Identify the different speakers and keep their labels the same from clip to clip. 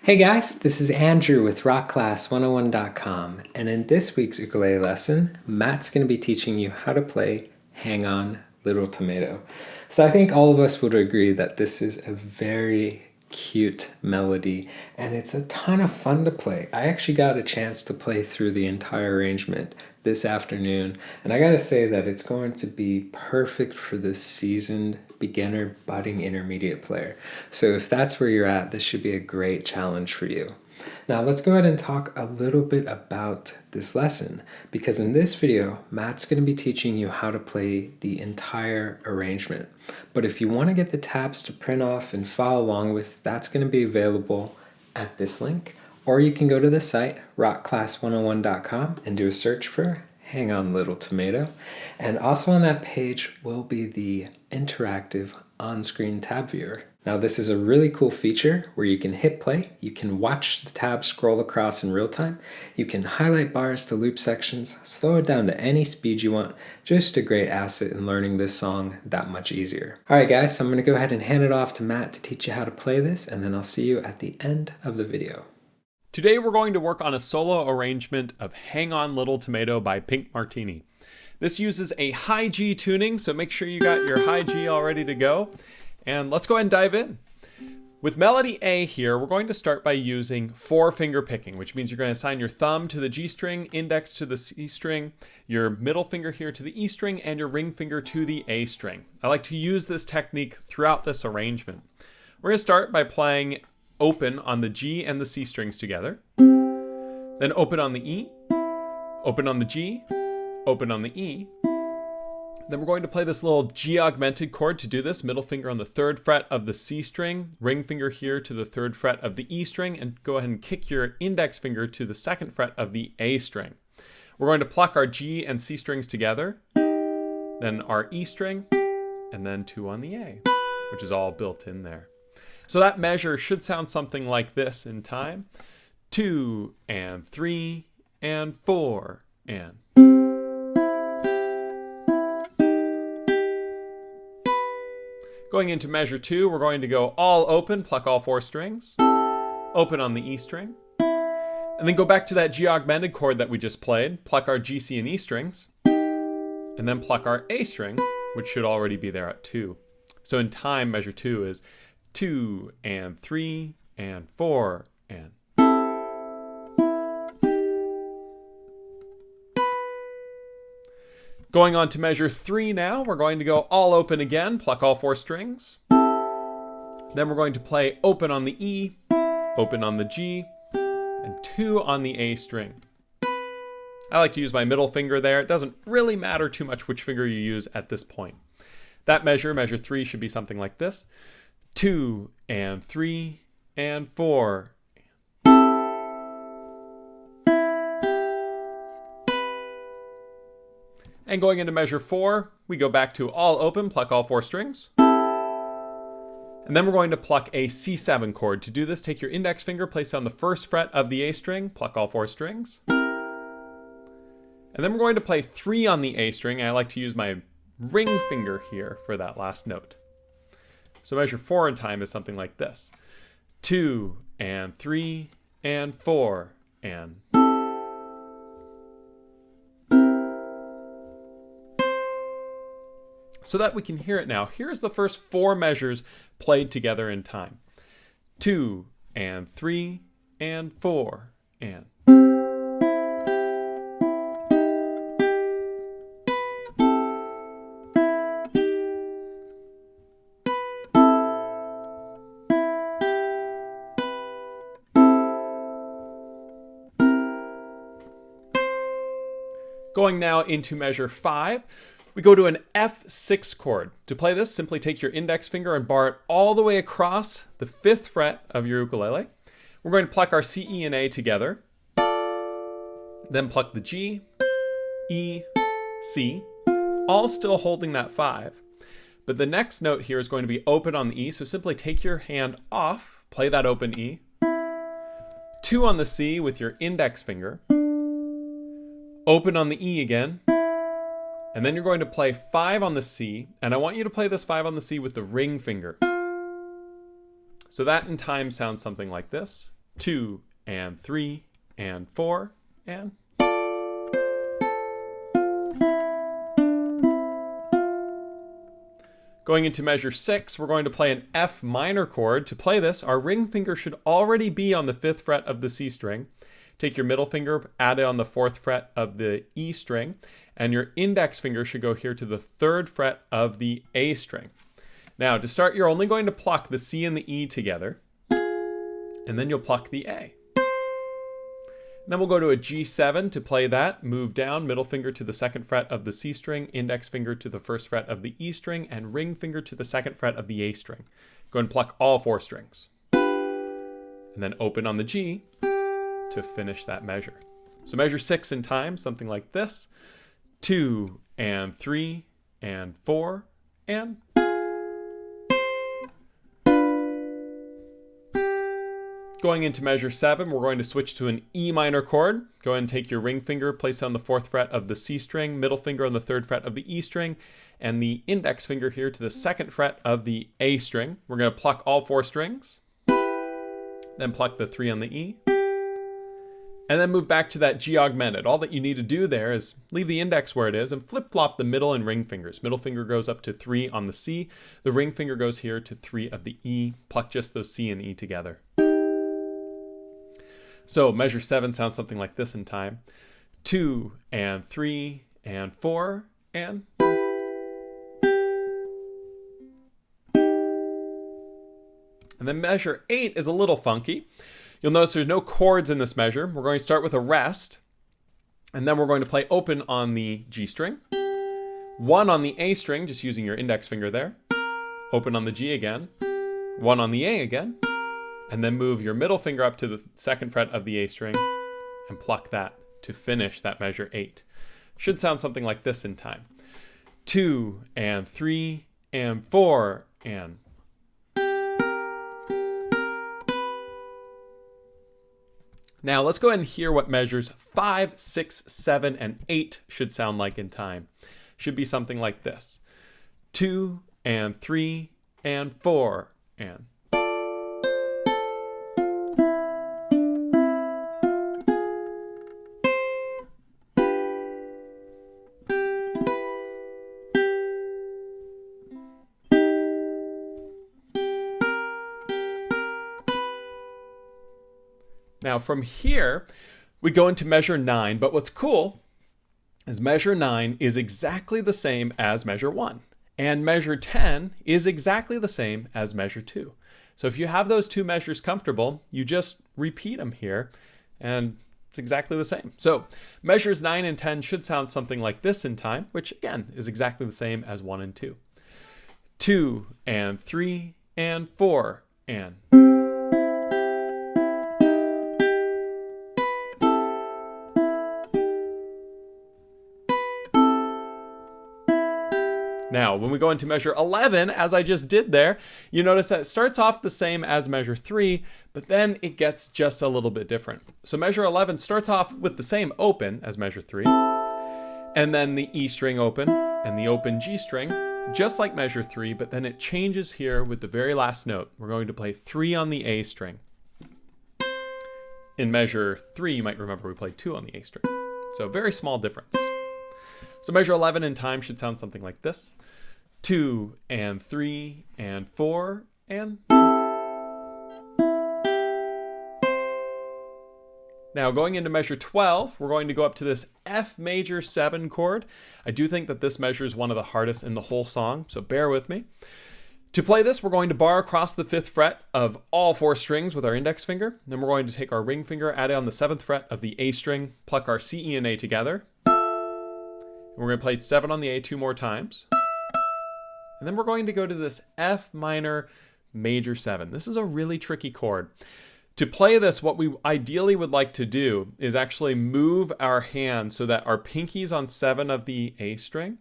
Speaker 1: Hey guys, this is Andrew with rockclass101.com, and in this week's ukulele lesson, Matt's going to be teaching you how to play Hang On Little Tomato. So I think all of us would agree that this is a very cute melody, and it's a ton of fun to play. I actually got a chance to play through the entire arrangement this afternoon, and I gotta say that it's going to be perfect for this seasoned beginner budding intermediate player. So if that's where you're at, this should be a great challenge for you. Now let's go ahead and talk a little bit about this lesson, because in this video, Matt's going to be teaching you how to play the entire arrangement. But if you want to get the tabs to print off and follow along with, that's going to be available at this link, or you can go to the site rockclass101.com and do a search for Hang On Little Tomato. And also on that page will be the interactive on-screen tab viewer. Now this is a really cool feature where you can hit play, you can watch the tab scroll across in real time, you can highlight bars to loop sections, slow it down to any speed you want. Just a great asset in learning this song that much easier. Alright guys, so I'm going to go ahead and hand it off to Matt to teach you how to play this, and then I'll see you at the end of the video.
Speaker 2: Today we're going to work on a solo arrangement of Hang On Little Tomato by Martini. This uses a high G tuning, so make sure you got your high G all ready to go. And let's go ahead and dive in. With melody A here, we're going to start by using 4-finger picking, which means you're going to assign your thumb to the G string, index to the C string, your middle finger here to the E string, and your ring finger to the A string. I like to use this technique throughout this arrangement. We're going to start by playing open on the G and the C strings together, then open on the E, open on the G, open on the E. Then we're going to play this little G augmented chord to do this. Middle finger on the 3rd fret of the C string, ring finger here to the 3rd fret of the E string, and go ahead and kick your index finger to the 2nd fret of the A string. We're going to pluck our G and C strings together, then our E string, and then 2 on the A, which is all built in there. So that measure should sound something like this in time. 2 and 3 and 4 and. Going into measure 2, we're going to go all open, pluck all 4 strings, open on the E string, and then go back to that G augmented chord that we just played, pluck our G, C, and E strings, and then pluck our A string, which should already be there at 2. So in time, measure 2 is 2 and 3 and 4 and. Going on to measure 3 now, we're going to go all open again, pluck all 4 strings. Then we're going to play open on the E, open on the G, and 2 on the A string. I like to use my middle finger there. It doesn't really matter too much which finger you use at this point. That measure 3, should be something like this. 2 and 3 and 4. And going into measure 4, we go back to all open, pluck all 4 strings. And then we're going to pluck a C7 chord. To do this, take your index finger, place it on the 1st fret of the A string, pluck all 4 strings. And then we're going to play 3 on the A string. I like to use my ring finger here for that last note. So measure 4 in time is something like this. 2 and 3 and 4 and. So that we can hear it now, here's the first 4 measures played together in time. 2 and 3 and 4 and. Going now into measure 5. We go to an F6 chord. To play this, simply take your index finger and bar it all the way across the 5th fret of your ukulele. We're going to pluck our C, E, and A together. Then pluck the G, E, C, all still holding that 5. But the next note here is going to be open on the E, so simply take your hand off, play that open E. 2 on the C with your index finger. Open on the E again. And then you're going to play 5 on the C, and I want you to play this 5 on the C with the ring finger. So that in time sounds something like this. 2 and 3 and 4 and. Going into measure 6, we're going to play an F minor chord. To play this, our ring finger should already be on the 5th fret of the C string. Take your middle finger, add it on the 4th fret of the E string, and your index finger should go here to the 3rd fret of the A string. Now, to start, you're only going to pluck the C and the E together, and then you'll pluck the A. Then we'll go to a G7 to play that. Move down, middle finger to the 2nd fret of the C string, index finger to the 1st fret of the E string, and ring finger to the 2nd fret of the A string. Go ahead and pluck all 4 strings. And then open on the G to finish that measure. So measure 6 in time, something like this. 2 and 3 and 4 and. Going into measure 7, we're going to switch to an E minor chord. Go ahead and take your ring finger, place it on the 4th fret of the C string, middle finger on the 3rd fret of the E string, and the index finger here to the 2nd fret of the A string. We're going to pluck all 4 strings, then pluck the 3 on the E, and then move back to that G augmented. All that you need to do there is leave the index where it is and flip-flop the middle and ring fingers. Middle finger goes up to 3 on the C, the ring finger goes here to 3 of the E. Pluck just those C and E together. So measure 7 sounds something like this in time. 2 and 3 and 4 and. And then measure 8 is a little funky. You'll notice there's no chords in this measure. We're going to start with a rest, and then we're going to play open on the G string, 1 on the A string, just using your index finger there, open on the G again, 1 on the A again, and then move your middle finger up to the 2nd fret of the A string and pluck that to finish that measure 8. Should sound something like this in time. 2 and 3 and 4 and. Now let's go ahead and hear what measures 5, 6, 7, and 8 should sound like in time. Should be something like this. 2 and 3 and 4 and. Now from here, we go into measure 9, but what's cool is measure 9 is exactly the same as measure 1, and measure 10 is exactly the same as measure 2. So if you have those two measures comfortable, you just repeat them here, and it's exactly the same. So measures 9 and 10 should sound something like this in time, which again is exactly the same as 1 and 2. 2 and 3 and 4 and. Now, when we go into measure 11, as I just did there, you notice that it starts off the same as measure 3, but then it gets just a little bit different. So measure 11 starts off with the same open as measure 3, and then the E string open and the open G string, just like measure 3, but then it changes here with the very last note. We're going to play 3 on the A string. In measure 3, you might remember we played 2 on the A string. So very small difference. So measure 11 in time should sound something like this. 2 and 3 and 4 and. Now going into measure 12, we're going to go up to this F major 7 chord. I do think that this measure is one of the hardest in the whole song, so bear with me. To play this, we're going to bar across the 5th fret of all 4 strings with our index finger. Then we're going to take our ring finger, add it on the 7th fret of the A string, pluck our C, E, and A together. And we're going to play 7 on the A 2 more times. And then we're going to go to this F minor major 7. This is a really tricky chord. To play this, what we ideally would like to do is actually move our hand so that our pinky's on 7 of the A string,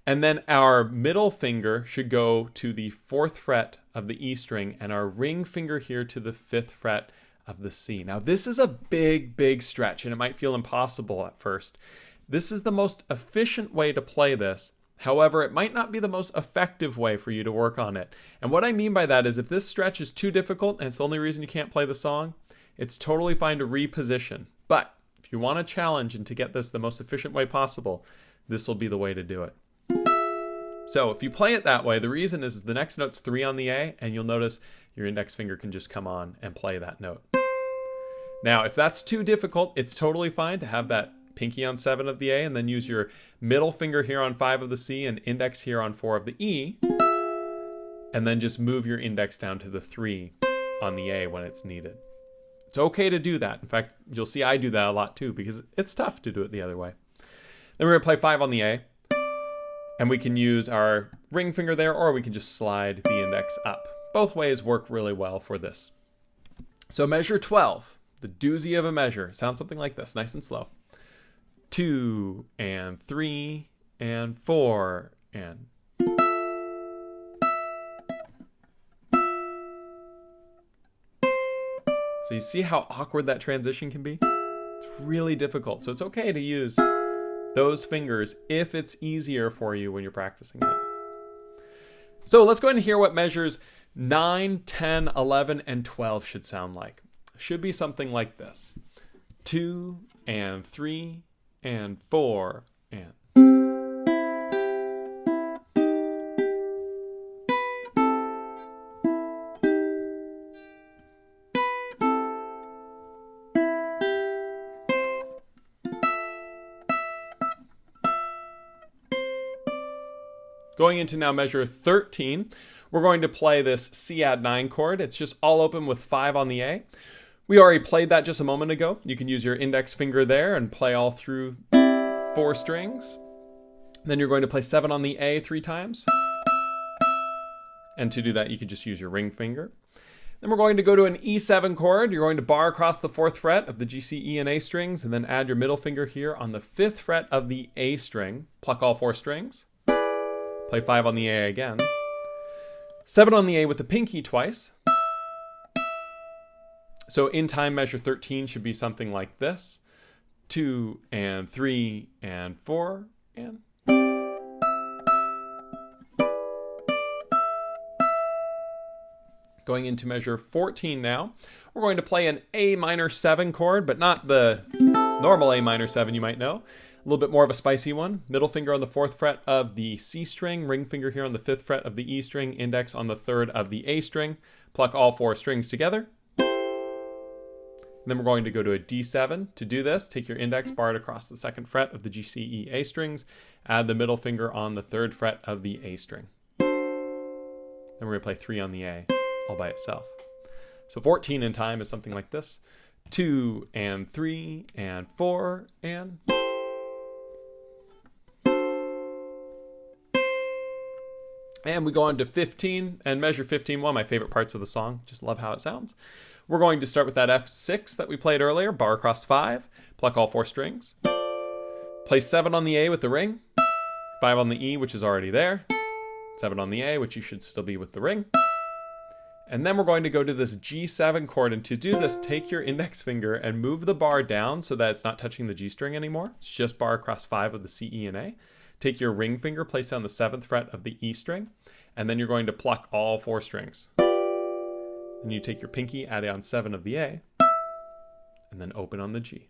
Speaker 2: and then our middle finger should go to the 4th fret of the E string, and our ring finger here to the 5th fret of the C. Now this is a big stretch, and it might feel impossible at first. This is the most efficient way to play this. However, it might not be the most effective way for you to work on it. And what I mean by that is if this stretch is too difficult and it's the only reason you can't play the song, it's totally fine to reposition. But if you want a challenge and to get this the most efficient way possible, this will be the way to do it. So if you play it that way, the reason is the next note's 3 on the A, and you'll notice your index finger can just come on and play that note. Now, if that's too difficult, it's totally fine to have that pinky on 7 of the A and then use your middle finger here on 5 of the C and index here on 4 of the E, and then just move your index down to the 3 on the A when it's needed. It's okay to do that. In fact, you'll see I do that a lot too because it's tough to do it the other way. Then we're going to play 5 on the A, and we can use our ring finger there, or we can just slide the index up. Both ways work really well for this. So measure 12, the doozy of a measure, sounds something like this, nice and slow. 2 and 3 and 4 and... So you see how awkward that transition can be? It's really difficult. So it's okay to use those fingers if it's easier for you when you're practicing it. So let's go ahead and hear what measures 9, 10, 11, and 12 should sound like. It should be something like this. 2 and 3 and 4 and... Going into now measure 13, we're going to play this C add 9 chord. It's just all open with 5 on the A. We already played that just a moment ago. You can use your index finger there and play all through 4 strings. Then you're going to play 7 on the A 3 times. And to do that, you can just use your ring finger. Then we're going to go to an E7 chord. You're going to bar across the 4th fret of the G, C, E, and A strings, and then add your middle finger here on the 5th fret of the A string. Pluck all 4 strings. Play 5 on the A again. 7 on the A with the pinky twice. So in time measure 13 should be something like this. 2 and 3 and 4 and... Going into measure 14 now, we're going to play an A minor 7 chord, but not the normal A minor 7 you might know. A little bit more of a spicy one. Middle finger on the 4th fret of the C string, ring finger here on the 5th fret of the E string, index on the 3rd of the A string. Pluck all 4 strings together. And then we're going to go to a D7. To do this, take your index, bar it across the 2nd fret of the G, C, E, A strings. Add the middle finger on the 3rd fret of the A string. Then we're going to play 3 on the A all by itself. So 14 in time is something like this. 2 and 3 and 4 and... And we go on to 15 and measure 15, one of my favorite parts of the song. Just love how it sounds. We're going to start with that F6 that we played earlier, bar across 5, pluck all 4 strings. Play 7 on the A with the ring, 5 on the E, which is already there, 7 on the A, which you should still be with the ring. And then we're going to go to this G7 chord, and to do this, take your index finger and move the bar down so that it's not touching the G string anymore. It's just bar across 5 of the C, E, and A. Take your ring finger, place it on the 7th fret of the E string, and then you're going to pluck all 4 strings. Then you take your pinky, add it on 7 of the A, and then open on the G.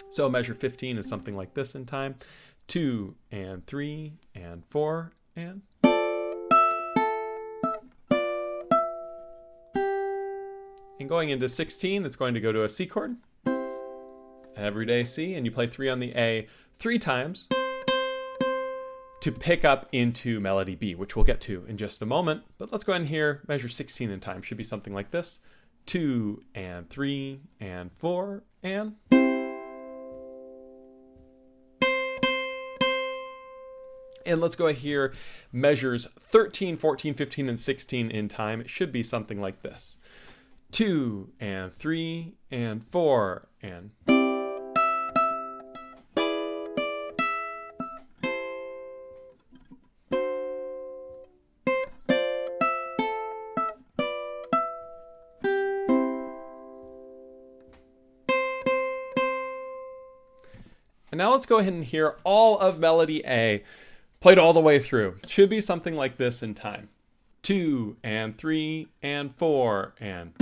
Speaker 2: So measure 15 is something like this in time. 2 and 3 and 4 and... And going into 16, it's going to go to a C chord. Everyday C, and you play 3 on the A 3 times. To pick up into melody B, which we'll get to in just a moment. But let's go ahead and hear measure 16 in time. Should be something like this. 2 and 3 and 4 and... And let's go ahead here, measures 13, 14, 15, and 16 in time. It should be something like this. 2 and 3 and 4 and... And now let's go ahead and hear all of melody A played all the way through. It should be something like this in time. 2 and 3 and 4 and...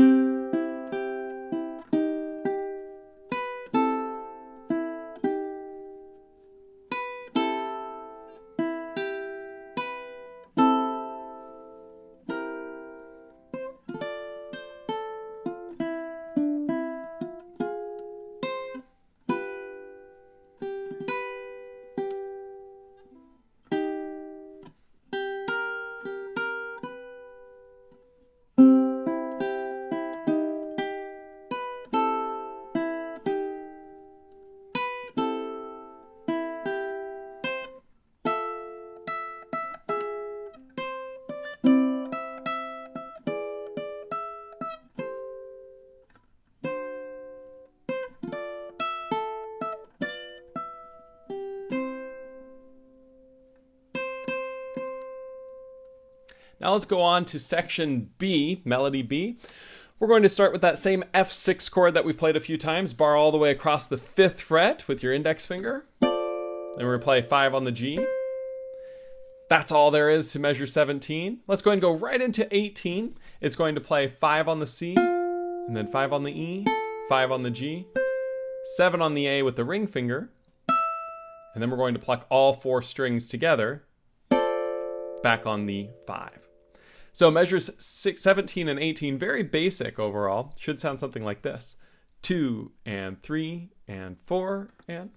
Speaker 2: Now let's go on to section B, melody B. We're going to start with that same F6 chord that we've played a few times, bar all the way across the 5th fret with your index finger. Then we're going to play 5 on the G. That's all there is to measure 17. Let's go ahead and go right into 18. It's going to play 5 on the C, and then 5 on the E, 5 on the G, 7 on the A with the ring finger, and then we're going to pluck all 4 strings together back on the 5. So measures 17 and 18, very basic overall. Should sound something like this. 2 and 3 and 4 and...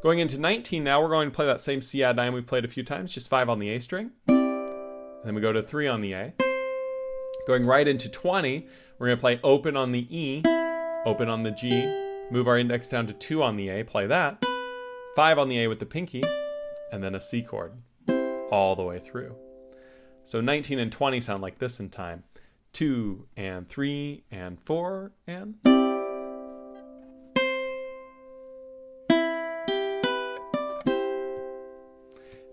Speaker 2: Going into 19 now, we're going to play that same C add 9 we've played a few times, just 5 on the A string. And then we go to 3 on the A. Going right into 20, we're going to play open on the E, open on the G, move our index down to 2 on the A, play that, 5 on the A with the pinky, and then a C chord all the way through. So 19 and 20 sound like this in time. 2 and 3 and 4 and...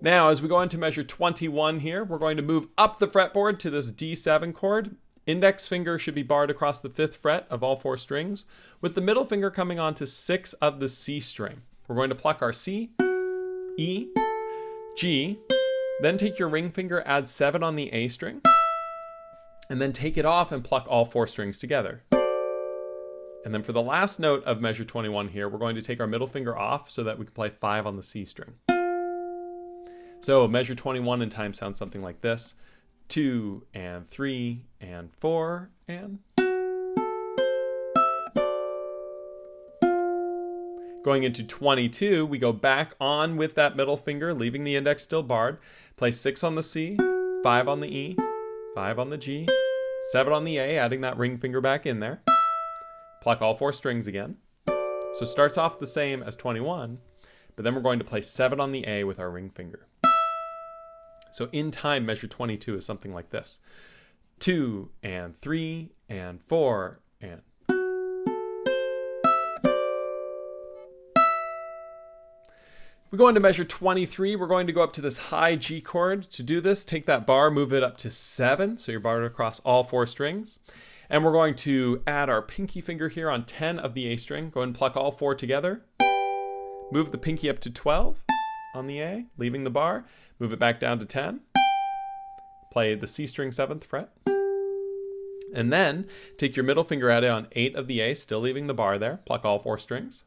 Speaker 2: Now, as we go into measure 21 here, we're going to move up the fretboard to this D7 chord. Index finger should be barred across the 5th fret of all 4 strings, with the middle finger coming onto 6 of the C string. We're going to pluck our C, E, G, then take your ring finger, add 7 on the A string, and then take it off and pluck all 4 strings together. And then for the last note of measure 21 here, we're going to take our middle finger off so that we can play 5 on the C string. So measure 21 in time sounds something like this. 2 and 3 and 4 and... Going into 22, we go back on with that middle finger, leaving the index still barred. Play 6 on the C, 5 on the E, 5 on the G, 7 on the A, adding that ring finger back in there. Pluck all 4 strings again. So starts off the same as 21, but then we're going to play 7 on the A with our ring finger. So in time, measure 22 is something like this. 2 and 3 and 4 and... We go into measure 23. We're going to go up to this high G chord. To do this, take that bar, move it up to 7. So you're barred across all 4 strings. And we're going to add our pinky finger here on 10 of the A string. Go ahead and pluck all 4 together. Move the pinky up to 12 on the A, leaving the bar. Move it back down to 10. Play the C string 7th fret. And then take your middle finger, add it on 8 of the A, still leaving the bar there. Pluck all 4 strings.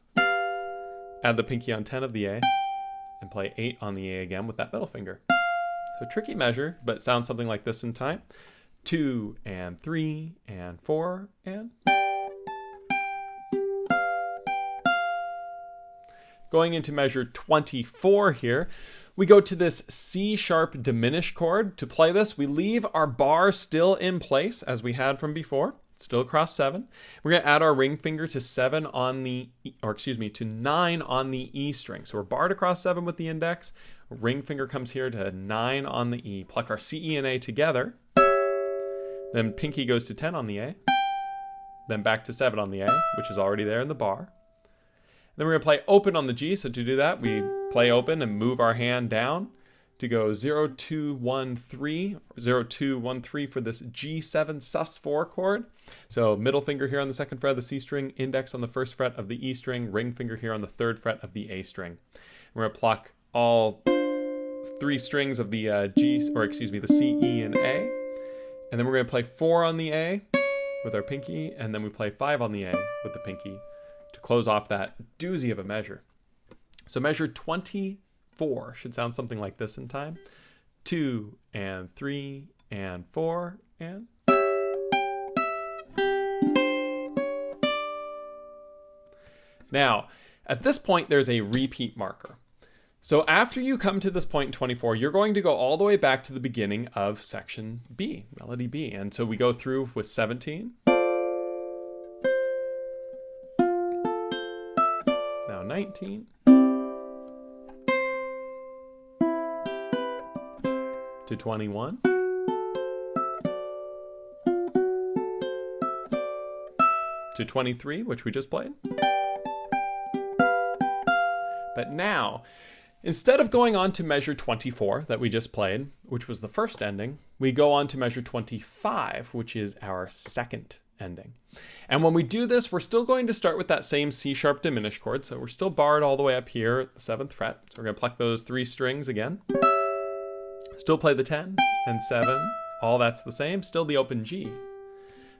Speaker 2: Add the pinky on 10 of the A. And play 8 on the A again with that middle finger. So tricky measure, but it sounds something like this in time. 2 and 3 and 4 and... Going into measure 24 here, we go to this C sharp diminished chord. To play this, we leave our bar still in place as we had from before, still across 7. We're going to add our ring finger to 7 on the, to 9 on the E string. So we're barred across 7 with the index. Ring finger comes here to 9 on the E. Pluck our C, E, and A together. Then pinky goes to 10 on the A. Then back to 7 on the A, which is already there in the bar. Then we're going to play open on the G. So to do that, we play open and move our hand down to go 0, 2, 1, 3, 0, 2, 1, 3 for this G7 sus4 chord. So middle finger here on the 2nd fret of the C string, index on the 1st fret of the E string, ring finger here on the 3rd fret of the A string. We're going to pluck all 3 strings of the the C, E, and A. And then we're going to play 4 on the A with our pinky, and then we play 5 on the A with the pinky to close off that doozy of a measure. So measure 24 should sound something like this in time. 2 and 3 and 4 and... Now, at this point, there's a repeat marker. So after you come to this point in 24, you're going to go all the way back to the beginning of section B, melody B. And so we go through with 17. Now 19. To 21. To 23, which we just played. But now, instead of going on to measure 24 that we just played, which was the first ending, we go on to measure 25, which is our second ending. And when we do this, we're still going to start with that same C sharp diminished chord. So we're still barred all the way up here at the 7th fret. So we're going to pluck those 3 strings again. Still play the 10 and 7. All that's the same. Still the open G.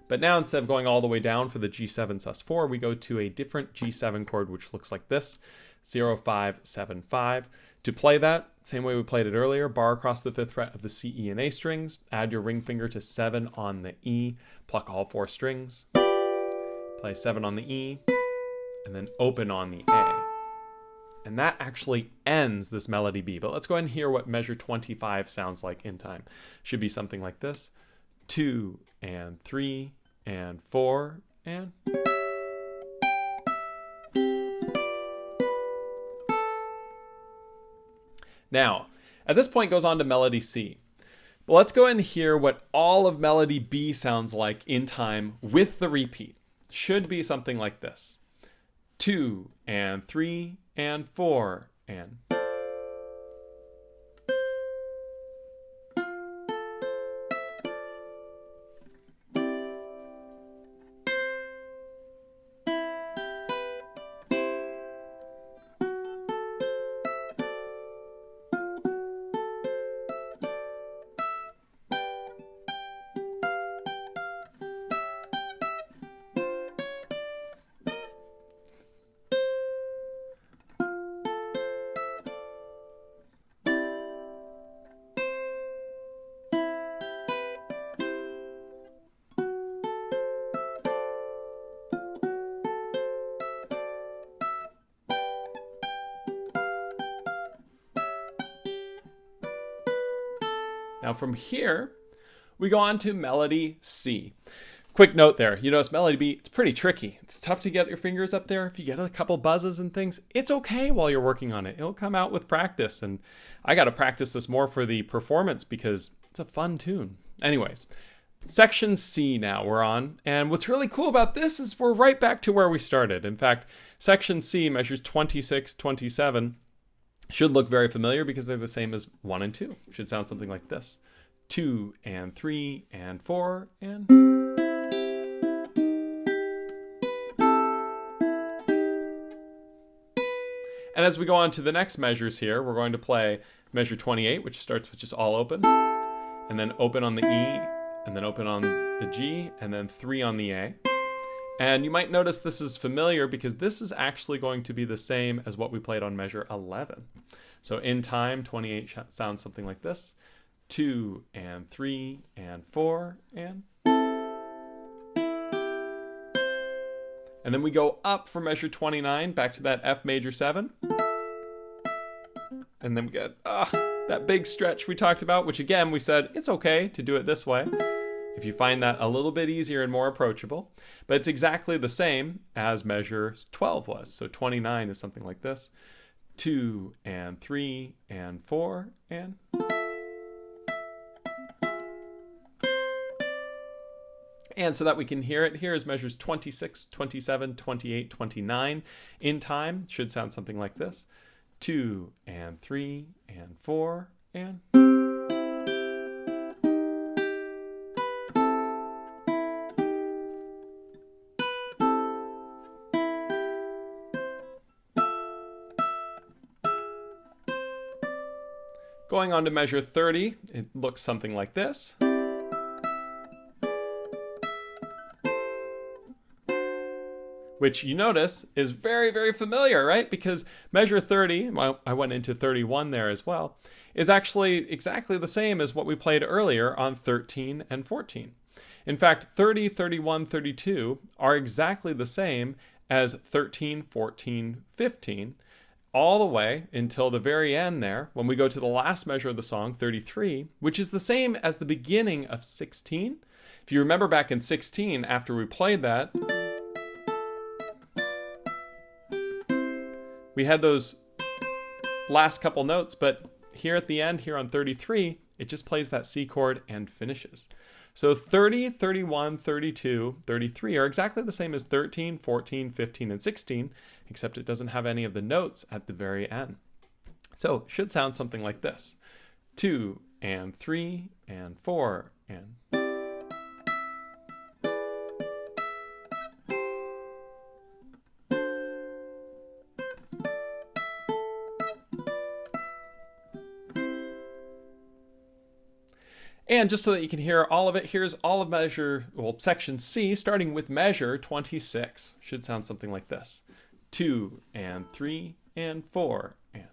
Speaker 2: But now instead of going all the way down for the G7 sus4, we go to a different G7 chord, which looks like this. 0, 5, 7, 5. To play that, same way we played it earlier, bar across the 5th fret of the C, E, and A strings, add your ring finger to 7 on the E, pluck all 4 strings, play 7 on the E, and then open on the A. And that actually ends this melody B. But let's go ahead and hear what measure 25 sounds like in time. Should be something like this. 2 and 3 and 4 and... Now, at this point goes on to melody C. But let's go ahead and hear what all of melody B sounds like in time with the repeat. Should be something like this. 2 and 3 and 4 and... Now from here, we go on to melody C. Quick note there, you notice melody B, it's pretty tricky. It's tough to get your fingers up there. If you get a couple buzzes and things, it's okay while you're working on it. It'll come out with practice. And I got to practice this more for the performance because it's a fun tune. Anyways, section C now we're on. And what's really cool about this is we're right back to where we started. In fact, section C measures 26, 27. Should look very familiar because they're the same as 1 and 2. Should sound something like this. 2 and 3 and 4 and... And as we go on to the next measures here, we're going to play measure 28, which starts with just all open, and then open on the E, and then open on the G, and then 3 on the A. And you might notice this is familiar because this is actually going to be the same as what we played on measure 11. So in time, 28 sounds something like this. 2 and 3 and 4 and... And then we go up for measure 29, back to that F major 7. And then we get that big stretch we talked about, which again, we said it's okay to do it this way if you find that a little bit easier and more approachable. But it's exactly the same as measure 12 was. So 29 is something like this. 2 and 3 and 4 and... And so that we can hear it, here is measures 26, 27, 28, 29 in time. Should sound something like this. 2 and 3 and 4 and... Going on to measure 30, it looks something like this. Which you notice is very, very familiar, right? Because measure 30, well, I went into 31 there as well, is actually exactly the same as what we played earlier on 13 and 14. In fact, 30, 31, 32 are exactly the same as 13, 14, 15, all the way until the very end there, when we go to the last measure of the song, 33, which is the same as the beginning of 16. If you remember back in 16, after we played that, we had those last couple notes, but here at the end, here on 33, it just plays that C chord and finishes. So 30, 31, 32, 33 are exactly the same as 13, 14, 15, and 16, except it doesn't have any of the notes at the very end. So it should sound something like this. 2 and 3 and 4 and... And just so that you can hear all of it, here's all of section C, starting with measure 26. Should sound something like this. 2 and 3 and 4 and...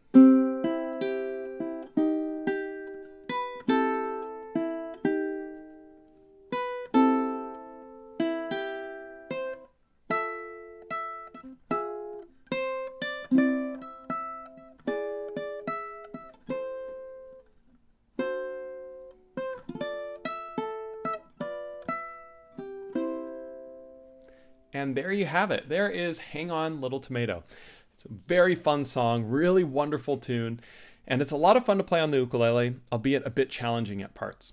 Speaker 2: And there you have it. There is Hang On Little Tomato. It's a very fun song, really wonderful tune, and it's a lot of fun to play on the ukulele, albeit a bit challenging at parts.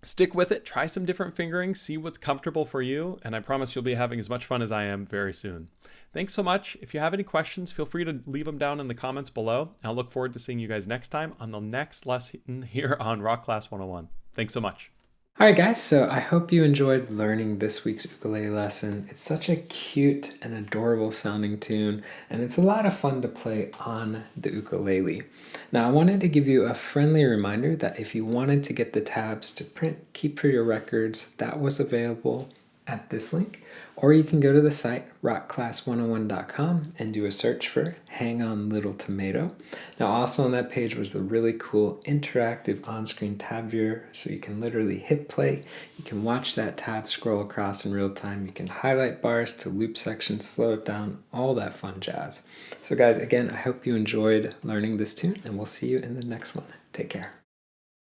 Speaker 2: Stick with it, try some different fingerings, see what's comfortable for you, and I promise you'll be having as much fun as I am very soon. Thanks so much. If you have any questions, feel free to leave them down in the comments below. I'll look forward to seeing you guys next time on the next lesson here on Rock Class 101. Thanks so much.
Speaker 1: Alright guys, so I hope you enjoyed learning this week's ukulele lesson. It's such a cute and adorable sounding tune, and it's a lot of fun to play on the ukulele. Now I wanted to give you a friendly reminder that if you wanted to get the tabs to print, keep for your records, that was available at this link, or you can go to the site rockclass101.com and do a search for Hang On Little Tomato. Now also on that page was the really cool interactive on-screen tab viewer, so you can literally hit play, you can watch that tab scroll across in real time, you can highlight bars to loop sections, slow it down, all that fun jazz. So guys, again, I hope you enjoyed learning this tune, and we'll see you in the next one. Take care.